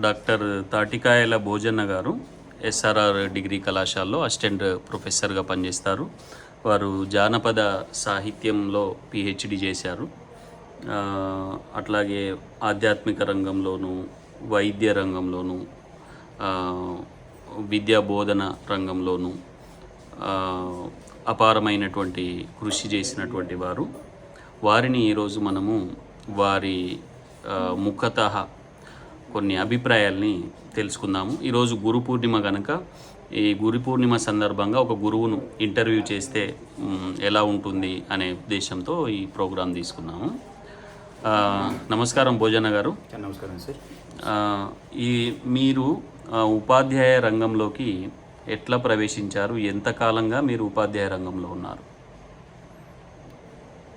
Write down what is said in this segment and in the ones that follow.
Doctor తాటికాయల భోజన్న గారు SRR degree కళాశాలలో assistant ప్రొఫెసర్గా పనిచేస్తారు. వారు జానపద సాహిత్యంలో పిహెచ్డి చేశారు. ఆ, అట్లాగే ఆధ్యాత్మిక రంగంలోనూ, వైద్య రంగంలోనూ, ఆ, విద్యా బోధన రంగంలోనూ ఆ, అపారమైనటువంటి కృషి చేసినటువంటి వారు. వారిని ఈరోజు మనము వారి ముఖతః కొన్ని అభిప్రాయాల్ని తెలుసుకుందాము. ఈరోజు గురు పూర్ణిమ కనుక ఈ గురు పూర్ణిమ సందర్భంగా ఒక గురువును ఇంటర్వ్యూ చేస్తే ఎలా ఉంటుంది అనే ఉద్దేశంతో ఈ ప్రోగ్రాం తీసుకున్నాము. నమస్కారం భోజన గారు. నమస్కారం సార్. ఈ మీరు ఉపాధ్యాయ రంగంలోకి ఎట్లా ప్రవేశించారు? ఎంతకాలంగా మీరు ఉపాధ్యాయ రంగంలో ఉన్నారు?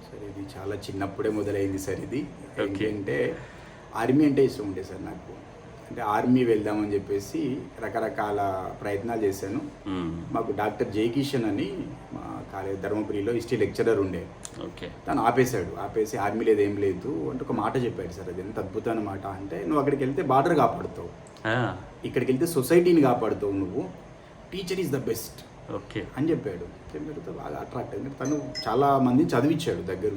సార్ ఇది చాలా చిన్నప్పుడే మొదలైంది సార్. ఇది ఏంటంటే ఆర్మీ అంటే ఇష్టం ఉండే సార్ నాకు. అంటే ఆర్మీ వెళ్దామని చెప్పేసి రకరకాల ప్రయత్నాలు చేశాను. మాకు డాక్టర్ జయకిషన్ అని మా కాలేజ్ ధర్మపురిలో హిస్టరీ లెక్చరర్ ఉండే. ఓకే. తను ఆపేసి ఆర్మీ లేదు ఏం లేదు అంటే ఒక మాట చెప్పాడు సార్. అది ఎంత అద్భుతమైన మాట అంటే, నువ్వు అక్కడికి వెళ్తే బార్డర్ కాపాడుతావు, ఇక్కడికి వెళ్తే సొసైటీని కాపాడుతావు, నువ్వు teacher is the best okay అని చెప్పాడు. బాగా అట్రాక్ట్ అయింది. తను చాలా మంది చదివించాడు దగ్గర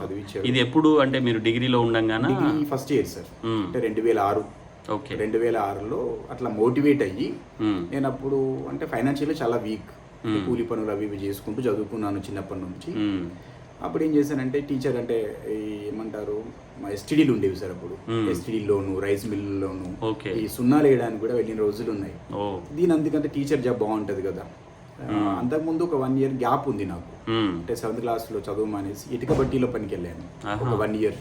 చదివించాడు. ఇది ఎప్పుడు అంటే మీరు డిగ్రీలో ఉండగానే? First year sir. అంటే 2006. ఓకే. 2006లో అట్లా మోటివేట్ అయ్యి నేను అప్పుడు అంటే ఫైనాన్షియల్గా చాలా వీక్, కూలి పనులు అవి ఇవి చేసుకుంటూ చదువుకున్నాను చిన్నప్పటి నుంచి. అప్పుడు ఏం చేశానంటే టీచర్ అంటే ఏమంటారు మా ఎస్టీడీలు ఉండేవి సార్. అప్పుడు ఎస్టీడీలోను రైస్ మిల్లులోను ఈ సున్నాలు వేయడానికి కూడా వెళ్ళిన రోజులు ఉన్నాయి. దీని అందుకంటే టీచర్ జాబ్ బాగుంటుంది కదా. అంతకుముందు ఒక 1 year గ్యాప్ ఉంది నాకు. అంటే 7th క్లాస్లో చదువు మానేసి ఇటుక బట్టీలో పనికి వెళ్ళాను ఒక 1 year.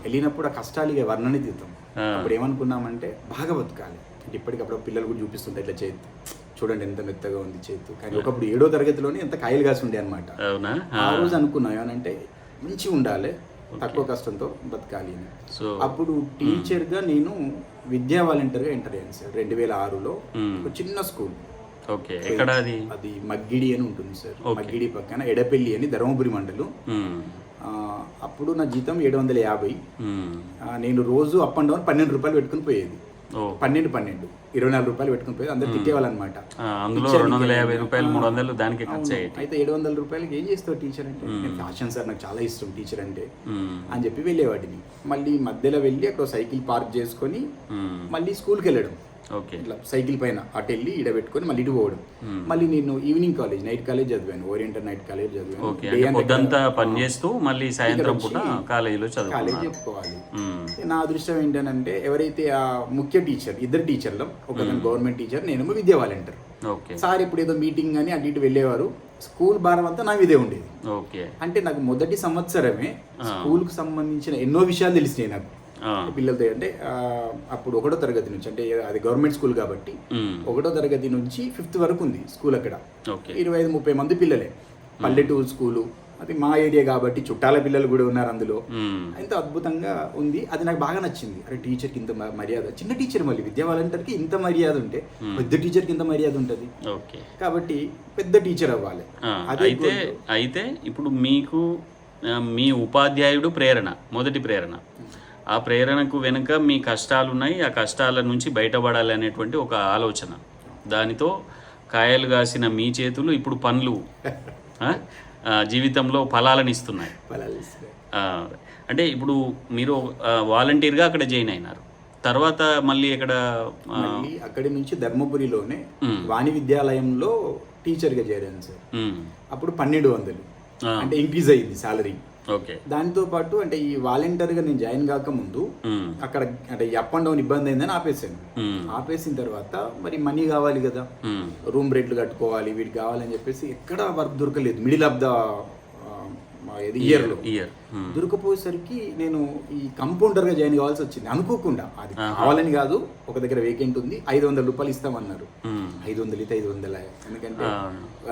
వెళ్ళినప్పుడు ఆ కష్టాలు ఇక వర్ణనితీతం. అప్పుడు ఏమనుకున్నామంటే బాగా బతకాలి అంటే ఇప్పటికప్పుడు పిల్లలు కూడా చూపిస్తుంటే ఇట్లా చేతి చూడండి ఎంత మెత్తగా ఉంది చేతు. కానీ ఒకప్పుడు 7వ తరగతిలోనే ఎంత కాయలు కాసి ఉండే అనమాట. ఆ రోజు అనుకున్నాం ఏమనంటే మంచిగా ఉండాలి, తక్కువ కష్టంతో బతకాలి అని. అప్పుడు టీచర్గా నేను విద్యా వాలంటీర్గా ఎంటర్ అయ్యాను సార్ 2006లో. ఒక చిన్న స్కూల్. ఓకే. ఎక్కడ అది? అది మగ్గిడి అని ఉంటుంది సార్. మగ్గిడి పక్కన ఎడపల్లి అని ధర్మపురి మండలం. అప్పుడు నా జీతం 750. నేను రోజు అప్ అండ్ డౌన్ 12 రూపాయలు పెట్టుకుని పోయేది. 12 24 రూపాయలు పెట్టుకుని పోయేది. అందరు తిట్టేవాళ్ళు అనమాట. అందులో 250 రూపాయలు 300 దానికి ఖర్చు అయ్యాయి. అయితే 700 రూపాయలకి ఏం చేస్తావు టీచర్ అంటే? నేను ఫ్యాషన్ సార్, నాకు చాలా ఇష్టం టీచర్ అంటే అని చెప్పి వెళ్ళేవాడిని. మళ్ళీ మధ్యలో వెళ్ళి అక్కడ సైకిల్ పార్క్ చేసుకొని మళ్ళీ స్కూల్కి వెళ్ళడం. ఇట్లా సైకిల్ పైన అటు వెళ్ళి ఇడ పెట్టుకొని మళ్ళీ ఇటు పోవడం. మళ్ళీ నేను ఈవినింగ్ కాలేజ్, నైట్ కాలేజ్ చదివాను, ఓరియంటల్ నైట్ కాలేజ్ చదివాను. పొద్దంతా పని చేస్తూ మళ్ళీ సాయంత్రం పూట కాలేజీలో కాలేజ్ చెప్పుకోవాలి. నా అదృష్టం ఏంటంటే ఎవరైతే ఆ ముఖ్య టీచర్, ఇద్దరు టీచర్లు, ఒకరిని గవర్నమెంట్ టీచర్, నేనేమో విద్యా వాలంటీర్. సార్ ఇప్పుడు ఏదో మీటింగ్ అని అటు ఇటు వెళ్ళేవారు. స్కూల్ భారం అంతా నా ఇదే ఉండేది. అంటే నాకు మొదటి సంవత్సరమే స్కూల్కి సంబంధించిన ఎన్నో విషయాలు తెలిసినాయి నాకు పిల్లలతో. అంటే అప్పుడు 1వ తరగతి నుంచి, అంటే అది గవర్నమెంట్ స్కూల్ కాబట్టి 1వ తరగతి నుంచి 5th వరకు ఉంది స్కూల్. అక్కడ 25-30 మంది పిల్లలే. పల్లెటూరు స్కూలు, అది మా ఏరియా కాబట్టి చుట్టాల పిల్లలు కూడా ఉన్నారు అందులో. ఎంత అద్భుతంగా ఉంది. అది నాకు బాగా నచ్చింది. అరే టీచర్కి ఇంత మర్యాద, చిన్న టీచర్ మళ్ళీ విద్యా వాలంటీర్కి ఇంత మర్యాద ఉంటే పెద్ద టీచర్కి ఇంత మర్యాద ఉంటుంది కాబట్టి పెద్ద టీచర్ అవ్వాలి. అయితే ఇప్పుడు మీకు మీ ఉపాధ్యాయుడు ప్రేరణ, మొదటి ప్రేరణ. ఆ ప్రేరణకు వెనుక మీ కష్టాలు ఉన్నాయి, ఆ కష్టాల నుంచి బయటపడాలి అనేటువంటి ఒక ఆలోచన. దానితో కాయలు కాసిన మీ చేతులు ఇప్పుడు పండ్లు జీవితంలో ఫలాలను ఇస్తున్నాయి. అంటే ఇప్పుడు మీరు వాలంటీర్గా అక్కడ జాయిన్ అయినారు. తర్వాత మళ్ళీ అక్కడి నుంచి ధర్మపురిలోనే వాణి విద్యాలయంలో టీచర్గా చేరాను సార్. అప్పుడు 1200 అంటే ఇంక్రీజ్ అయ్యింది సాలరీ. దానితో పాటు అంటే ఈ వాలంటీర్గా నేను జాయిన్ కాకముందు అక్కడ అంటే అప్ అండ్ డౌన్ ఇబ్బంది అయిందని ఆపేసాను. ఆపేసిన తర్వాత మరి మనీ కావాలి కదా, రూమ్ రెంట్లు కట్టుకోవాలి, వీటికి కావాలని చెప్పేసి ఎక్కడ వర్క్ దొరకలేదు. మిడిల్ ఆఫ్ ద ఇయర్లో దొరికిపోయేసరికి నేను ఈ కంపౌండర్గా జాయిన్ కావాల్సి వచ్చింది అనుకోకుండా. అది కావాలని కాదు, ఒక దగ్గర వేకెంట్ ఉంది, 500 రూపాయలు ఇస్తామన్నారు. 500 అయితే 500, ఎందుకంటే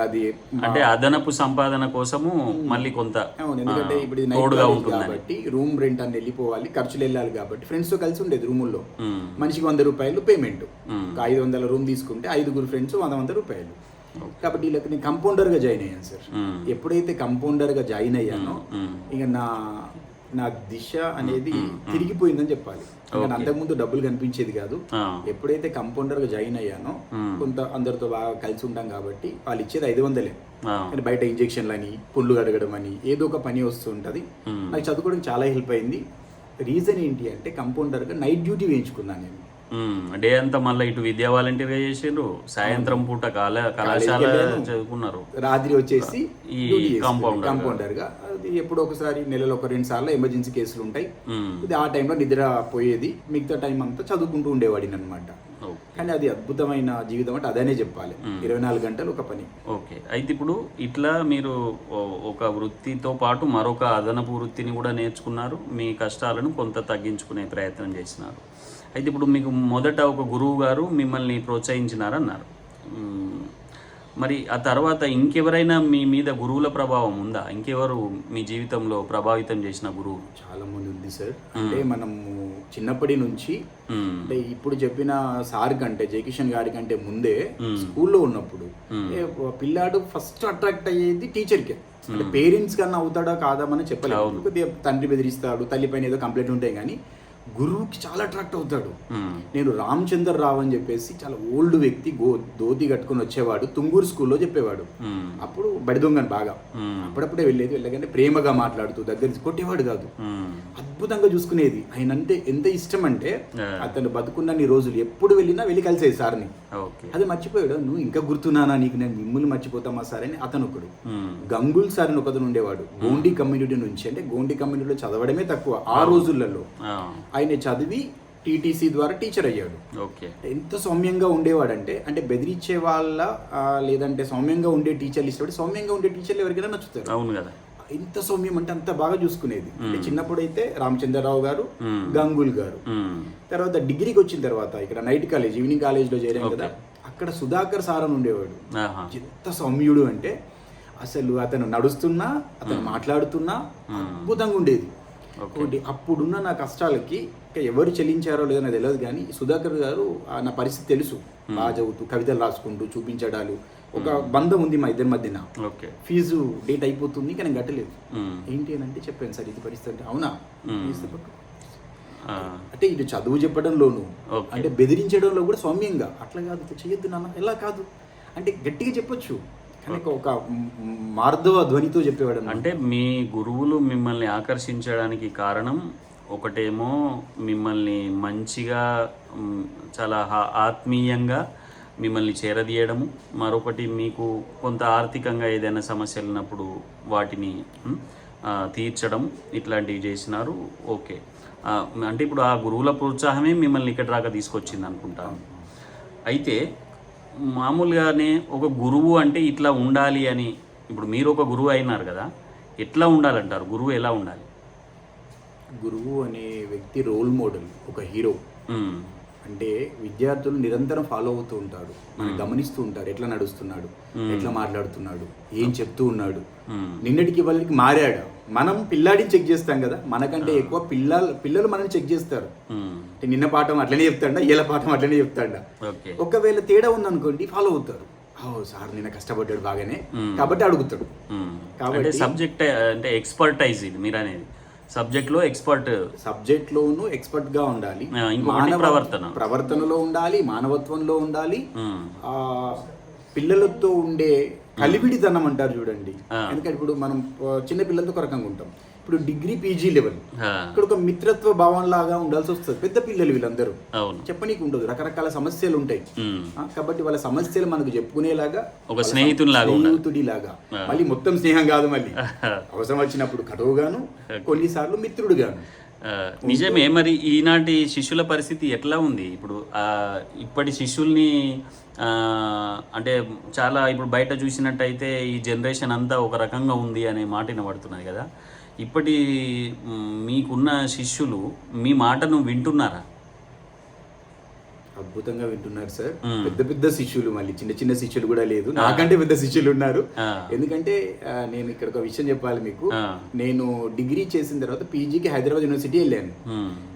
అది అంటే అదనపు సంపాదన కోసము మళ్ళీ కొంత. ఎందుకంటే ఇప్పుడు నైట్ కాబట్టి రూమ్ రెంట్ అని వెళ్ళిపోవాలి, ఖర్చులు వెళ్ళాలి కాబట్టి ఫ్రెండ్స్ తో కలిసి ఉండేది రూముల్లో. మనిషికి 100 రూపాయలు పేమెంట్. 500 రూమ్ తీసుకుంటే 5 ఫ్రెండ్స్ 100 రూపాయలు. కాబట్టి వీళ్ళకి నేను కంపౌండర్గా జాయిన్ అయ్యాను సార్. ఎప్పుడైతే కంపౌండర్గా జాయిన్ అయ్యానో ఇక నా నా దిశ అనేది తిరిగిపోయిందని చెప్పాలి. నేను అంతకుముందు డబ్బులు కనిపించేది కాదు. ఎప్పుడైతే కంపౌండర్గా జాయిన్ అయ్యానో కొంత అందరితో బాగా కలిసి ఉంటాం కాబట్టి వాళ్ళు ఇచ్చేది 500. కానీ బయట ఇంజెక్షన్లు అని, పుండ్లు కడగడం అని ఏదో ఒక పని వస్తుంటుంది. నాకు చదువుకోవడానికి చాలా హెల్ప్ అయింది. రీజన్ ఏంటి అంటే కంపౌండర్గా నైట్ డ్యూటీ వేయించుకున్నాను నేను. డే అంతా మళ్ళీ ఇటు విద్యా వాలంటీర్గా చేసిండ్రు, సాయంత్రం పూట కళాశాల చదువుకున్నారు, రాత్రి వచ్చేసి ఈ కంపౌండర్గా. అది ఎప్పుడో ఒకసారి నెలలో 1-2 సార్లు ఎమర్జెన్సీ కేసులు ఉంటాయి. ఇది ఆ టైంలో నిద్ర పోయేది, మిగతా టైం అంతా చదువుకుంటూ ఉండేవాడిని అనమాట. కానీ అది అద్భుతమైన జీవితం అంటే అదనే చెప్పాలి. 24 గంటలు ఒక పని. ఓకే, అయితే ఇప్పుడు ఇట్లా మీరు ఒక వృత్తితో పాటు మరొక అదనపు వృత్తిని కూడా నేర్చుకున్నారు, మీ కష్టాలను కొంత తగ్గించుకునే ప్రయత్నం చేసినారు. అయితే ఇప్పుడు మీకు మొదట ఒక గురువు గారు మిమ్మల్ని ప్రోత్సహించినారన్నారు. మరి ఆ తర్వాత ఇంకెవరైనా మీ మీద గురువుల ప్రభావం ఉందా? ఇంకెవరు మీ జీవితంలో ప్రభావితం చేసిన గురువు? చాలా మంది ఉంది సార్. అంటే మనము చిన్నప్పటి నుంచి అంటే ఇప్పుడు చెప్పిన సార్ కంటే, జయకిషన్ గారి కంటే ముందే స్కూల్లో ఉన్నప్పుడు పిల్లాడు ఫస్ట్ అట్రాక్ట్ అయ్యేది టీచర్కే. అంటే పేరెంట్స్ కన్నా అవుతాడా కాదా అని చెప్పలేదు. తండ్రి బెదిరిస్తాడు, తల్లి పైన ఏదో కంప్లైంట్ ఉంటాయి, కానీ గురువుకి చాలా అట్రాక్ట్ అవుతాడు. నేను రామచంద్ర రావు అని చెప్పేసి చాలా ఓల్డ్ వ్యక్తి, ధోతి కట్టుకుని వచ్చేవాడు, తుంగూరు స్కూల్లో చెప్పేవాడు. అప్పుడు బడి దొంగని బాగా అప్పుడప్పుడే వెళ్ళగానే ప్రేమగా మాట్లాడుతూ దగ్గర కొట్టేవాడు కాదు, అద్భుతంగా చూసుకునేది. ఆయన అంటే ఎంత ఇష్టం అంటే అతను బతుకున్నన్ని రోజులు ఎప్పుడు వెళ్ళి కలిసేది సార్ని. అది మర్చిపోయాడు. నువ్వు ఇంకా గుర్తున్నానా నీకు, నేను మిమ్మల్ని మర్చిపోతామా సార్ అని అతను ఒకడు. గంగుల్ సార్ అని ఒకతను ఉండేవాడు, గోండి కమ్యూనిటీ నుంచి. అంటే గోండి కమ్యూనిటీలో చదవడమే తక్కువ ఆ రోజులలో. ఆయన చదివి టీటీసీ ద్వారా టీచర్ అయ్యాడు. ఎంత సౌమ్యంగా ఉండేవాడంటే, అంటే బెదిరించే వాళ్ళ లేదంటే సౌమ్యంగా ఉండే టీచర్లు ఇష్టపడి, సౌమ్యంగా ఉండే టీచర్లు ఎవరికైనా నచ్చుతారు. అవును కదా. ఎంత సౌమ్యం అంటే అంత బాగా చూసుకునేది. అంటే చిన్నప్పుడు అయితే రామచంద్రరావు గారు, గంగుల్ గారు. తర్వాత డిగ్రీకి వచ్చిన తర్వాత ఇక్కడ నైట్ కాలేజ్, ఈవినింగ్ కాలేజ్లో చేరాం కదా, అక్కడ సుధాకర్ సార్ అని ఉండేవాడు. ఎంత సౌమ్యుడు అంటే అసలు అతను నడుస్తున్నా, అతను మాట్లాడుతున్నా అద్భుతంగా ఉండేది. ఒకటి అప్పుడున్న నా కష్టాలకి ఎవరు చెల్లించారో లేదో నాకు తెలియదు, కానీ సుధాకర్ గారు నా పరిస్థితి తెలుసు. బాగా చదువుతూ కవితలు రాసుకుంటూ చూపించడాలు, ఒక బంధం ఉంది మా ఇద్దరి మధ్యన. ఫీజు డేట్ అయిపోతుంది కానీ కట్టలేదు. ఏంటి అని అంటే చెప్పాను సార్ ఇది పరిస్థితి అంటే, అవునా అంటే ఇటు చదువు చెప్పడంలోను అంటే బెదిరించడంలో కూడా సౌమ్యంగా, అట్లా కాదు చెయ్యొద్దు నాన్న, ఎలా కాదు అంటే గట్టిగా చెప్పొచ్చు, కానీ ఒక మార్ధవ ధ్వనితో చెప్పేవాడు. అంటే మీ గురువులు మిమ్మల్ని ఆకర్షించడానికి కారణం ఒకటేమో మిమ్మల్ని మంచిగా చాలా ఆత్మీయంగా మిమ్మల్ని చేరదీయడము, మరొకటి మీకు కొంత ఆర్థికంగా ఏదైనా సమస్యలు ఉన్నప్పుడు వాటిని తీర్చడం, ఇట్లాంటివి చేసినారు. ఓకే, అంటే ఇప్పుడు ఆ గురువుల ప్రోత్సాహమే మిమ్మల్ని ఇక్కడ దాకా తీసుకొచ్చింది అనుకుంటాను. అయితే మామూలుగానే ఒక గురువు అంటే ఇట్లా ఉండాలి అని, ఇప్పుడు మీరు ఒక గురువు అయినారు కదా, ఎట్లా ఉండాలంటారు? గురువు ఎలా ఉండాలి? గురువు అనే వ్యక్తి రోల్ మోడల్, ఒక హీరో. అంటే విద్యార్థులు నిరంతరం ఫాలో అవుతూ ఉంటారు, మనం గమనిస్తూ ఉంటారు, ఎట్లా నడుస్తున్నాడు, ఎట్లా మాట్లాడుతున్నాడు, ఏం చెప్తూ ఉన్నాడు, నిన్నటికి వాళ్ళకి మారాడు. మనం పిల్లాడిని చెక్ చేస్తాం కదా, మనకంటే ఎక్కువ పిల్లలు మనల్ని చెక్ చేస్తారు. నిన్న పాఠం అట్లనే చెప్తాడా, ఇలా పాఠం అట్లనే చెప్తాడా. ఒకవేళ తేడా ఉందనుకోండి ఫాలో అవుతారు. సార్ నిన్న కష్టపడ్డాడు బాగానే కాబట్టి అడుగుతాడు. కాబట్టి సబ్జెక్ట్ అంటే ఎక్స్పర్టైజ్ ఇది మీరు అనేది, సబ్జెక్ట్లో సబ్జెక్ట్లోనూ ఎక్స్పర్ట్గా ఉండాలి, ప్రవర్తనలో ఉండాలి, మానవత్వంలో ఉండాలి, పిల్లలతో ఉండే కలివిడితనం అంటారు చూడండి. ఎందుకంటే ఇప్పుడు మనం చిన్న పిల్లలతో ఒక రకంగా ఉంటాం, ఇప్పుడు డిగ్రీ పీజీ లెవెల్ ఇక్కడ ఒక మిత్రత్వ భావం లాగా ఉండాల్సి వస్తుంది. పెద్ద పిల్లలు వీళ్ళందరూ చెప్పనీకి ఉండదు, రకరకాల సమస్యలు ఉంటాయి. కాబట్టి వాళ్ళ సమస్యలు మనకు చెప్పుకునేలాగా ఒక స్నేహితుడిలాగా, మళ్ళీ మొత్తం స్నేహం కాదు, మళ్ళీ అవసరం వచ్చినప్పుడు కటువుగాను, కొన్నిసార్లు మిత్రుడుగాను. నిజమే. మరి ఈనాటి శిష్యుల పరిస్థితి ఎట్లా ఉంది? ఇప్పుడు ఇప్పటి శిష్యుల్ని అంటే చాలా ఇప్పుడు బయట చూసినట్టయితే ఈ జనరేషన్ అంతా ఒక రకంగా ఉంది అనే మాట వినబడుతున్నది కదా. ఇప్పటి మీకున్న శిష్యులు మీ మాటను వింటున్నారా? అద్భుతంగా వింటున్నారు సార్. పెద్ద పెద్ద శిష్యులు, మళ్ళీ చిన్న చిన్న శిష్యులు కూడా లేదు, నాకంటే పెద్ద శిష్యులు ఉన్నారు. ఎందుకంటే నేను ఇక్కడ ఒక విషయం చెప్పాలి మీకు. నేను డిగ్రీ చేసిన తర్వాత పీజీకి హైదరాబాద్ యూనివర్సిటీ వెళ్ళాను.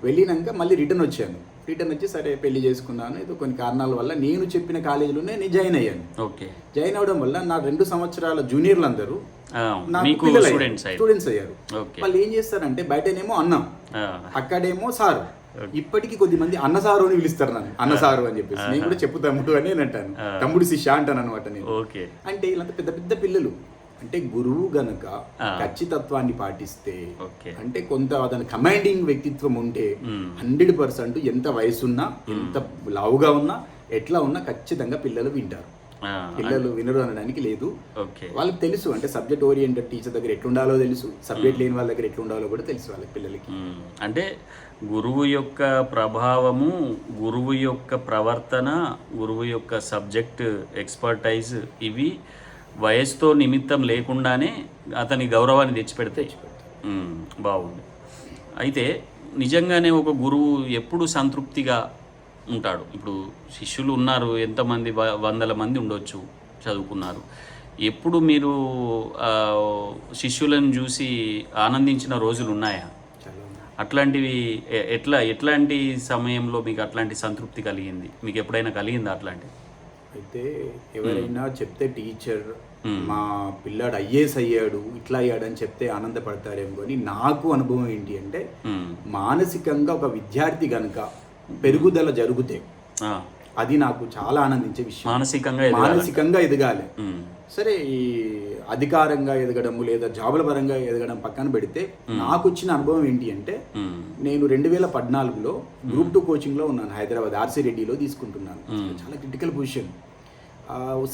వెళ్ళినాక మళ్ళీ రిటర్న్ వచ్చి సరే పెళ్లి చేసుకున్నాను. ఏదో కొన్ని కారణాల వల్ల నేను చెప్పిన కాలేజీలోనే నేను జాయిన్ అయ్యాను. జాయిన్ అవడం వల్ల నా 2 సంవత్సరాల జూనియర్లు అందరూ మీకు స్టూడెంట్స్ అయ్యారు. వాళ్ళు ఏం చేస్తారంటే బయటనేమో అన్నం, అక్కడేమో సారు. ఇప్పటికీ కొద్దిమంది అన్న సారు అని పిలుస్తారు నన్ను, అన్న సారు అని చెప్పేసి. నేను కూడా చెప్పు తమ్ముడు అని నేను అంటాను, తమ్ముడు శిష్య అంటాను అనమాట నేను. అంటే ఇలాంటి పెద్ద పెద్ద పిల్లలు అంటే గురువు గనక ఖచ్చితత్వాన్ని పాటిస్తే, అంటే కొంత అతని కమాండింగ్ వ్యక్తిత్వం ఉంటే 100% ఎంత వయసున్నా, ఎంత లావుగా ఉన్నా, ఎట్లా ఉన్నా ఖచ్చితంగా పిల్లలు వింటారు. పిల్లలు వినరు అనడానికి లేదు. వాళ్ళకి తెలుసు, అంటే సబ్జెక్ట్ ఓరియంటెడ్ టీచర్ దగ్గర ఎట్లుండాలో తెలుసు, సబ్జెక్ట్ లేని వాళ్ళ దగ్గర ఎట్లుండాలో కూడా తెలుసు వాళ్ళకి, పిల్లలకి. అంటే గురువు యొక్క ప్రభావము, గురువు యొక్క ప్రవర్తన, గురువు యొక్క సబ్జెక్ట్ ఎక్స్పర్టైజ్, ఇవి వయసుతో నిమిత్తం లేకుండానే అతని గౌరవాన్ని తెచ్చిపెడతాయి. బాగుంది. అయితే నిజంగానే ఒక గురువు ఎప్పుడు సంతృప్తిగా ఉంటాడు? ఇప్పుడు శిష్యులు ఉన్నారు, ఎంతమంది, 100 మంది ఉండొచ్చు, చదువుకున్నారు. ఎప్పుడు మీరు శిష్యులను చూసి ఆనందించిన రోజులు ఉన్నాయా? అట్లాంటివి ఎట్లాంటి సమయంలో మీకు అట్లాంటి సంతృప్తి కలిగింది? మీకు ఎప్పుడైనా కలిగిందా అట్లాంటి? అయితే ఎవరైనా చెప్తే టీచర్ మా పిల్లాడు ఐఏఎస్ అయ్యాడు, ఇట్లా అయ్యాడు అని చెప్తే ఆనందపడతారేమో, కానీ నాకు అనుభవం ఏంటి అంటే, మానసికంగా ఒక విద్యార్థి కనుక పెరుగుదల జరిగితే అది నాకు చాలా ఆనందించే విషయం. మానసికంగా ఎదగాలి. సరే, ఈ అధికారంగా ఎదగడము లేదా జాబుల పరంగా ఎదగడం పక్కన పెడితే, నాకు వచ్చిన అనుభవం ఏంటి అంటే, నేను 2014లో గ్రూప్ 2 కోచింగ్లో ఉన్నాను, హైదరాబాద్ ఆర్సీ రెడ్డిలో తీసుకుంటున్నాను. చాలా క్రిటికల్ పొజిషన్.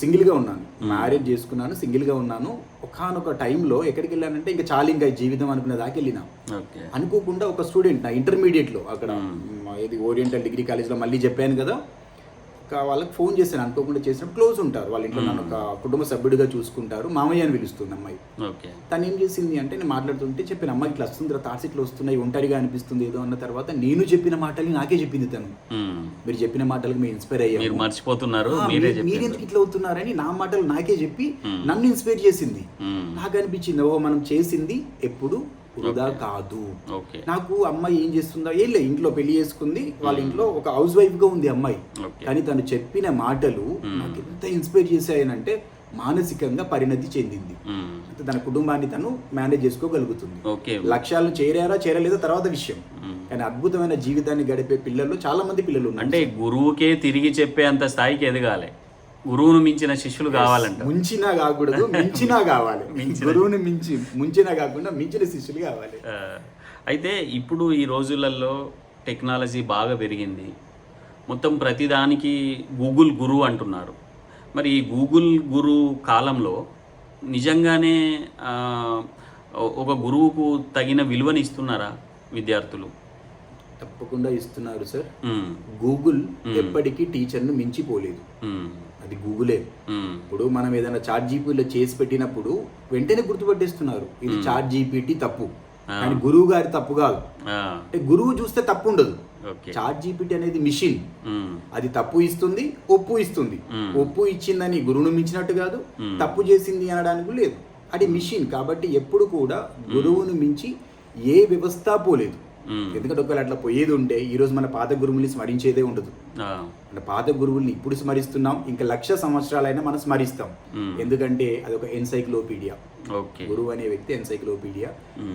సింగిల్గా ఉన్నాను, మ్యారేజ్ చేసుకున్నాను, సింగిల్గా ఉన్నాను. ఒకానొక టైంలో ఎక్కడికి వెళ్ళానంటే, ఇంకా చాలా ఇంకా జీవితం అనుకునే దాకా వెళ్ళినా. అనుకోకుండా ఒక స్టూడెంట్ నా ఇంటర్మీడియట్లో అక్కడ ఇది ఓరియంటల్ డిగ్రీ కాలేజ్లో మళ్ళీ చెప్పాను కదా, వాళ్ళకి ఫోన్ చేశాను, అనుకోకుండా చేసినప్పుడు. క్లోజ్ ఉంటారు వాళ్ళ ఇంట్లో, నన్ను ఒక కుటుంబ సభ్యుడిగా చూసుకుంటారు. మామయ్య అని పిలుస్తుంది అమ్మాయి. తను ఏం చేసింది అంటే, నేను మాట్లాడుతుంటే చెప్పిన, అమ్మాయి ఇట్లా వస్తుంది, థాట్స్ ఇట్లా వస్తున్నాయి, ఒంటరిగా అనిపిస్తుంది ఏదో అన్న తర్వాత, నేను చెప్పిన మాటలు నాకే చెప్పింది తను. మీరు చెప్పిన మాటలకు మీరు ఇన్స్పైర్ అయ్యారు, మర్చిపోతున్నారు, మీరెందుకు ఇట్లా అవుతున్నారని నా మాటలు నాకే చెప్పి నన్ను ఇన్స్పైర్ చేసింది. నాకు అనిపించింది, ఓ మనం చేసింది ఎప్పుడు వృధా కాదు. నాకు అమ్మాయి ఏం చేస్తుందో ఏం లేదు, ఇంట్లో పెళ్లి చేసుకుంది, వాళ్ళ ఇంట్లో ఒక హౌస్ వైఫ్ గా ఉంది అమ్మాయి. కానీ తను చెప్పిన మాటలు నాకు ఎంత ఇన్స్పైర్ చేశాయనంటే, మానసికంగా పరిణతి చెందింది. తన కుటుంబాన్ని తను మేనేజ్ చేసుకోగలుగుతుంది. లక్ష్యాలను చేరలేదో తర్వాత విషయం, కానీ అద్భుతమైన జీవితాన్ని గడిపే పిల్లలు చాలా మంది పిల్లలు ఉన్నారు. అంటే గురువుకే తిరిగి చెప్పే అంత స్థాయికి ఎదగాలి. గురువును మించిన శిష్యులు కావాలంట. ముంచినా కాకూడదు, మించినా కావాలి. గురువుని ముంచినా కాకుండా మించిన శిష్యులు కావాలి. అయితే ఇప్పుడు ఈ రోజులలో టెక్నాలజీ బాగా పెరిగింది, మొత్తం ప్రతిదానికి గూగుల్ గురువు అంటున్నారు. మరి ఈ గూగుల్ గురువు కాలంలో నిజంగానే ఒక గురువుకు తగిన విలువని ఇస్తున్నారా విద్యార్థులు? తప్పకుండా ఇస్తున్నారు సార్. గూగుల్ ఎప్పటికీ టీచర్ను మించిపోలేదు, అది గూగులే. ఇప్పుడు మనం ఏదైనా చాట్ జీపీటీలో చేసి పెట్టినప్పుడు వెంటనే గుర్తుపట్టేస్తున్నారు, ఇది చాట్ జీపీటీ తప్పు, కానీ గురువు గారి తప్పు కాదు. అంటే గురువు చూస్తే తప్పు ఉండదు. చాట్ జీపీటీ అనేది మిషన్, అది తప్పు ఇస్తుంది, ఒప్పు ఇస్తుంది. ఒప్పు ఇచ్చిందని గురువును మించినట్టు కాదు, తప్పు చేసింది అనడానికి లేదు. అది మిషన్. కాబట్టి ఎప్పుడు కూడా గురువును మించి ఏ వ్యవస్థ పోలేదు. ఎందుకంటే ఒకవేళ అట్లా పోయేది ఉంటే ఈరోజు మన పాత గురువుల్ని స్మరించేదే ఉండదు. అంటే పాత గురువుల్ని ఇప్పుడు స్మరిస్తున్నాం, ఇంకా 1,00,000 సంవత్సరాలైనా మనం స్మరిస్తాం. ఎందుకంటే అదొక ఎన్సైక్లోపీడియా. గురువు అనే వ్యక్తి ఎన్సైక్లోపీడియా,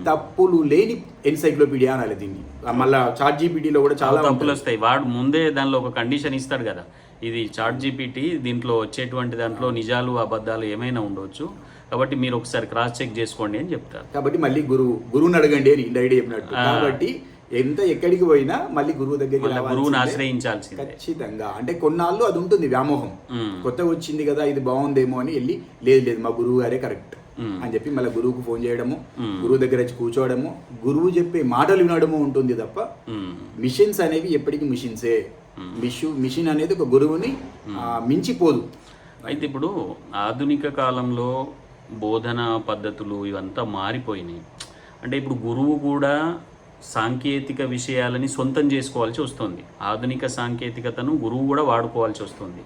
తప్పులు లేని ఎన్సైక్లోపీడియా అనాలి దీన్ని. మళ్ళీ చాట్ జీపీటీలో కూడా చాలా తప్పులు వస్తాయి. వాడు ముందే దానిలో ఒక కండిషన్ ఇస్తాడు కదా, ఇది చాట్ జీపీటీ, దీంట్లో వచ్చేటువంటి దాంట్లో నిజాలు అబద్ధాలు ఏమైనా ఉండవచ్చు, కాబట్టి మీరు ఒకసారి క్రాస్ చెక్ చేసుకోండి అని చెప్తారు. కాబట్టి మళ్ళీ గురువుని అడగండి అని ఇండైరెక్ట్ చెప్పినట్టు. కాబట్టి ఎంత ఎక్కడికి పోయినా మళ్ళీ గురువు దగ్గరికి గురువుని ఆశ్రయించాల్సింది ఖచ్చితంగా. అంటే కొన్నాళ్ళు అది ఉంటుంది వ్యామోహం, కొత్తగా వచ్చింది కదా ఇది బాగుందేమో అని వెళ్ళి, లేదు మా గురువు గారే కరెక్ట్ అని చెప్పి మళ్ళీ గురువుకు ఫోన్ చేయడము, గురువు దగ్గర వచ్చి కూర్చోవడము, గురువు చెప్పే మాటలు వినడము ఉంటుంది తప్ప మిషన్స్ అనేవి ఎప్పటికీ మిషన్సే. మిషన్ అనేది ఒక గురువుని మించిపోదు. అయితే ఇప్పుడు ఆధునిక కాలంలో బోధన పద్ధతులు ఇవంతా మారిపోయినాయి. అంటే ఇప్పుడు గురువు కూడా సాంకేతిక విషయాలని సొంతం చేసుకోవాల్సి వస్తుంది. ఆధునిక సాంకేతికతను గురువు కూడా వాడుకోవాల్సి వస్తుంది.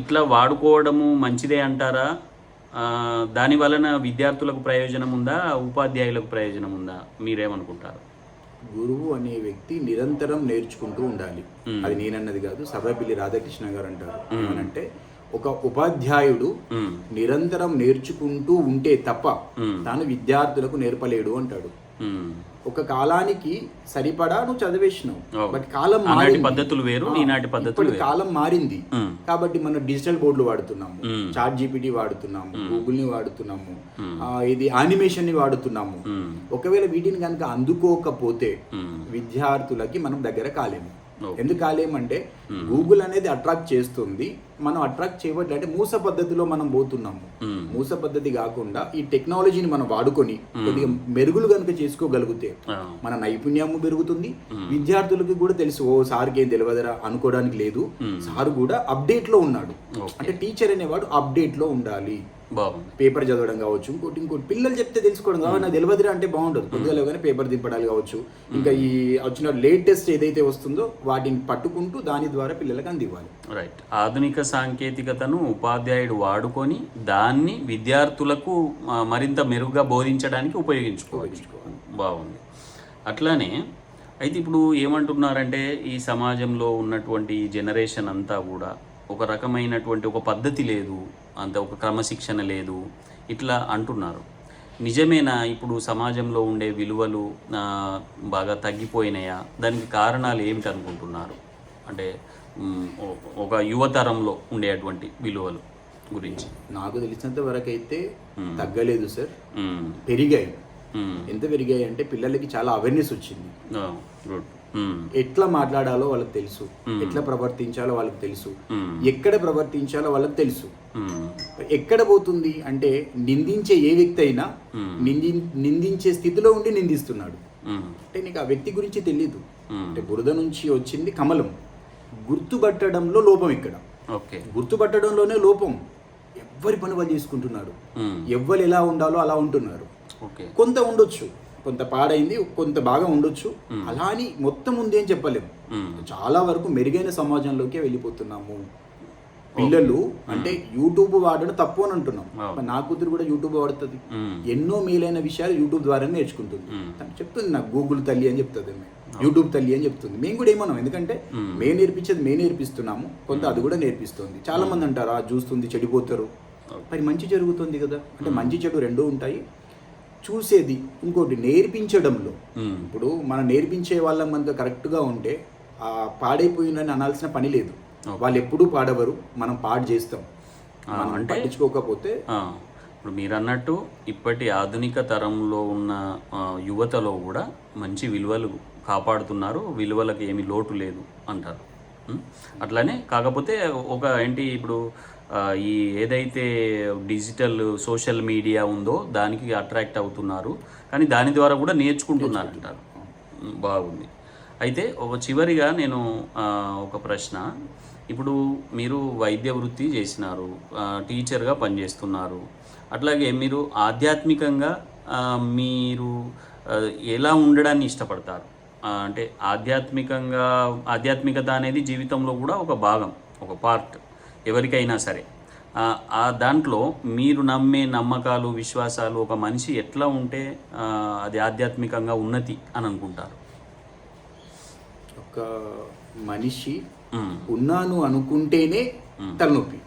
ఇట్లా వాడుకోవడము మంచిదే అంటారా? దాని వలన విద్యార్థులకు ప్రయోజనం ఉందా, ఉపాధ్యాయులకు ప్రయోజనం ఉందా? మీరేమనుకుంటారు? గురువు అనే వ్యక్తి నిరంతరం నేర్చుకుంటూ ఉండాలి. అది నేనన్నది కాదు, సర్వేపల్లి రాధాకృష్ణ గారు అంటారు. ఏమనంటే ఒక ఉపాధ్యాయుడు నిరంతరం నేర్చుకుంటూ ఉంటే తప్ప తాను విద్యార్థులకు నేర్పలేడు అంటాడు. ఒక కాలానికి సరిపడా నువ్వు చదివేసినావు, బట్ కాలం మారింది, పద్ధతులు వేరు, ఈనాటి పద్ధతులు ఇప్పటి కాలం మారింది. కాబట్టి మనం డిజిటల్ బోర్డులు వాడుతున్నాము, చాట్ జీపీటీ వాడుతున్నాము, గూగుల్ ని వాడుతున్నాము, ఇది యానిమేషన్ ని వాడుతున్నాము. ఒకవేళ వీటిని కనుక అందుకోకపోతే విద్యార్థులకి మనం దగ్గర కాలేము. ఎందుకు కాలేమంటే గూగుల్ అనేది అట్రాక్ట్ చేస్తుంది, మనం అట్రాక్ట్ చేయబట్టి అంటే మూస పద్ధతిలో మనం పోతున్నాము. మూస పద్ధతి కాకుండా ఈ టెక్నాలజీని మనం వాడుకొని కొద్దిగా మెరుగులు కనుక చేసుకోగలిగితే మన నైపుణ్యము పెరుగుతుంది. విద్యార్థులకి కూడా తెలుసు, ఓ సార్కి ఏం తెలియదురా అనుకోవడానికి లేదు, సార్ కూడా అప్డేట్ లో ఉన్నాడు. అంటే టీచర్ అనేవాడు అప్డేట్ లో ఉండాలి. పేపర్ చదవడం కావచ్చు, ఇంకోటి పిల్లలు చెప్తే తెలుసుకోవడం కావాలి. నాకు తెలియదురా అంటే బాగుండదు. కొద్దిగా కానీ పేపర్ దింపడాలు కావచ్చు, ఇంకా ఈ వచ్చిన లేటెస్ట్ ఏదైతే వస్తుందో వాటిని పట్టుకుంటూ దాని ద్వారా పిల్లలకు అందివ్వాలి. రైట్. ఆధునిక సాంకేతికతను ఉపాధ్యాయుడు వాడుకొని దాన్ని విద్యార్థులకు మరింత మెరుగ్గా బోధించడానికి ఉపయోగించుకోవాలి. బాగుంది. అట్లానే అయితే ఇప్పుడు ఏమంటున్నారంటే ఈ సమాజంలో ఉన్నటువంటి జనరేషన్ అంతా కూడా ఒక రకమైనటువంటి ఒక పద్ధతి లేదు, అంత ఒక క్రమశిక్షణ లేదు, ఇట్లా అంటున్నారు. నిజమేనా? ఇప్పుడు సమాజంలో ఉండే విలువలు బాగా తగ్గిపోయినాయా? దానికి కారణాలు ఏమిటి అనుకుంటున్నారు? అంటే ఒక యువతరంలో ఉండేటువంటి విలువలు గురించి. నాకు తెలిసినంత వరకు అయితే తగ్గలేదు సార్, పెరిగాయి. ఎంత పెరిగాయి అంటే పిల్లలకి చాలా అవేర్నెస్ వచ్చింది. ఎట్లా మాట్లాడాలో వాళ్ళకి తెలుసు, ఎట్లా ప్రవర్తించాలో వాళ్ళకి తెలుసు, ఎక్కడ ప్రవర్తించాలో వాళ్ళకి తెలుసు. ఎక్కడ పోతుంది అంటే నిందించే ఏ వ్యక్తి అయినా నిందించే స్థితిలో ఉండి నిందిస్తున్నాడు. అంటే నీకు ఆ వ్యక్తి గురించి తెలీదు. అంటే బురద నుంచి వచ్చింది కమలం. గుర్తుపట్టడంలో లోపం ఇక్కడ, గుర్తుపట్టడంలోనే లోపం. ఎవ్వరి పని వాళ్ళు చేసుకుంటున్నారు, ఎవ్వరు ఎలా ఉండాలో అలా ఉంటున్నారు. కొంత ఉండొచ్చు, కొంత పాడైంది, కొంత బాగా ఉండొచ్చు, అలా అని మొత్తం ఉంది అని చెప్పలేము. చాలా వరకు మెరుగైన సమాజంలోకే వెళ్ళిపోతున్నాము. పిల్లలు అంటే యూట్యూబ్ వాడడం తప్పు అని అంటున్నాం. నా కూతురు కూడా యూట్యూబ్ వాడుతుంది, ఎన్నో మేలైన విషయాలు యూట్యూబ్ ద్వారా నేర్చుకుంటుంది. తను చెప్తుంది నాకు గూగుల్ తల్లి అని చెప్తుంది, యూట్యూబ్ తల్లి అని చెప్తుంది. మేము కూడా ఏమన్నాం, ఎందుకంటే మేము నేర్పించేది మేము నేర్పిస్తున్నాము, కొంత అది కూడా నేర్పిస్తుంది. చాలా మంది అంటారు చూస్తుంది చెడిపోతారు, మరి మంచి జరుగుతుంది కదా. అంటే మంచి చెడు రెండూ ఉంటాయి. చూసేది ఇంకోటి నేర్పించడంలో, ఇప్పుడు మనం నేర్పించే వాళ్ళం మనకు కరెక్ట్గా ఉంటే ఆ పాడైపోయిందని అనాల్సిన పని లేదు. వాళ్ళు ఎప్పుడూ పాడవరు, మనం పాడు చేస్తాం. అంటే పట్టించుకోకపోతే ఇప్పుడు మీరు అన్నట్టు ఇప్పటి ఆధునిక తరంలో ఉన్న యువతలో కూడా మంచి విలువలు కాపాడుతున్నారు, విలువలకు ఏమీ లోటు లేదు అంటారు. అట్లానే కాకపోతే ఒక ఏంటి ఇప్పుడు ఈ ఏదైతే డిజిటల్ సోషల్ మీడియా ఉందో దానికి అట్రాక్ట్ అవుతున్నారు, కానీ దాని ద్వారా కూడా నేర్చుకుంటున్నారు అంటారు. బాగుంది. అయితే ఒక చివరిగా నేను ఒక ప్రశ్న, ఇప్పుడు మీరు వైద్య వృత్తి చేసినారు, టీచర్గా పనిచేస్తున్నారు, అట్లాగే మీరు ఆధ్యాత్మికంగా మీరు ఎలా ఉండడాన్ని ఇష్టపడతారు? అంటే ఆధ్యాత్మికత అనేది జీవితంలో కూడా ఒక భాగం, ఒక పార్ట్ ఎవరికైనా సరే. దాంట్లో మీరు నమ్మే నమ్మకాలు, విశ్వాసాలు, ఒక మనిషి ఎట్లా ఉంటే అది ఆధ్యాత్మికంగా ఉన్నతి అని అనుకుంటారు? ఒక మనిషి ఉన్నాను అనుకుంటేనే తలనొప్పి,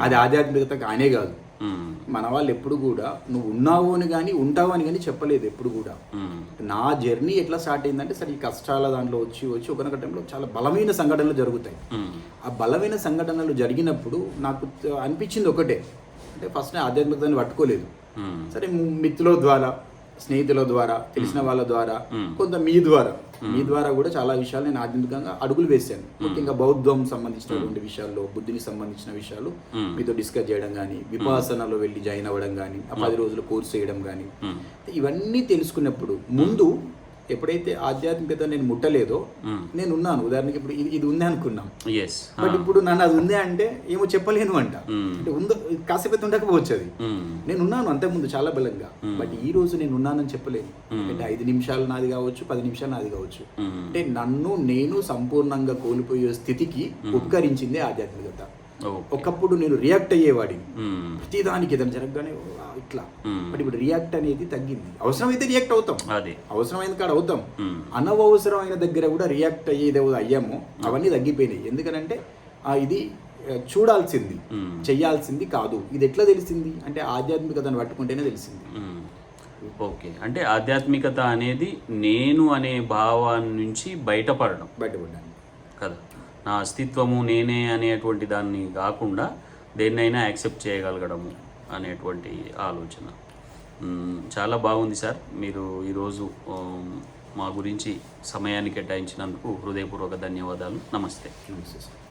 అది ఆధ్యాత్మికత కానే కాదు. మన వాళ్ళు ఎప్పుడు కూడా నువ్వు ఉన్నావు అని కానీ ఉంటావు అని కానీ చెప్పలేదు ఎప్పుడు కూడా. నా జర్నీ ఎట్లా స్టార్ట్ అయిందంటే సరే ఈ కష్టాల దాంట్లో వచ్చి ఒకనొక టైంలో చాలా బలమైన సంఘటనలు జరుగుతాయి. ఆ బలమైన సంఘటనలు జరిగినప్పుడు నాకు అనిపించింది ఒకటే, అంటే ఫస్ట్ నేను ఆధ్యాత్మికతని పట్టుకోలేదు. సరే మిత్రుల ద్వారా, స్నేహితుల ద్వారా, తెలిసిన వాళ్ళ ద్వారా, కొంత మీ ద్వారా కూడా చాలా విషయాలు నేను ఆధ్యాత్మికంగా అడుగులు వేశాను. ముఖ్యంగా బౌద్ధం సంబంధించినటువంటి విషయాల్లో, బుద్ధిని సంబంధించిన విషయాలు మీతో డిస్కస్ చేయడం కానీ, విపాసనలో వెళ్ళి జాయిన్ అవ్వడం కానీ, ఆ 10 రోజులు కోర్సు చేయడం కానీ, ఇవన్నీ తెలుసుకున్నప్పుడు ముందు ఎప్పుడైతే ఆధ్యాత్మికత నేను ముట్టలేదో నేను ఉన్నాను. ఉదాహరణకి ఇప్పుడు ఇది ఉంది అనుకున్నాం, బట్ ఇప్పుడు నన్ను అది ఉంది అంటే ఏమో చెప్పలేను అంట. అంటే ఉందో కాసేపు ఉండకపోవచ్చు, అది నేను ఉన్నాను అంతకుముందు చాలా బలంగా, బట్ ఈ రోజు నేను ఉన్నానని చెప్పలేను. అంటే 5 నిమిషాలు నాది కావచ్చు, 10 నిమిషాలు నాది కావచ్చు. అంటే నన్ను నేను సంపూర్ణంగా కోల్పోయే స్థితికి ఉపకరించిందే ఆధ్యాత్మికత. ఒకప్పుడు నేను రియాక్ట్ అయ్యేవాడిని ప్రతిదానికి, ఏదైనా జరగగానే ఇట్లా, బట్ ఇప్పుడు రియాక్ట్ అనేది తగ్గింది. అవసరమైతే రియాక్ట్ అవుతాం, అవసరమైన కాడ అవుతాం, అనవసరమైన దగ్గర కూడా రియాక్ట్ అయ్యేది అయ్యాము, అవన్నీ తగ్గిపోయినాయి. ఎందుకనంటే ఇది చూడాల్సింది, చెయ్యాల్సింది కాదు. ఇది ఎట్లా తెలిసింది అంటే ఆధ్యాత్మికతను పట్టుకుంటేనే తెలిసింది. ఓకే, అంటే ఆధ్యాత్మికత అనేది నేను అనే భావాన్ని నుంచి బయటపడడం కదా, నా అస్తిత్వము నేనే అనేటువంటి దాన్ని కాకుండా దేన్నైనా యాక్సెప్ట్ చేయగలగడము అనేటువంటి ఆలోచన. చాలా బాగుంది సార్. మీరు ఈరోజు మా గురించి సమయాన్ని కేటాయించినందుకు హృదయపూర్వక ధన్యవాదాలు. నమస్తే. నమస్తే సార్.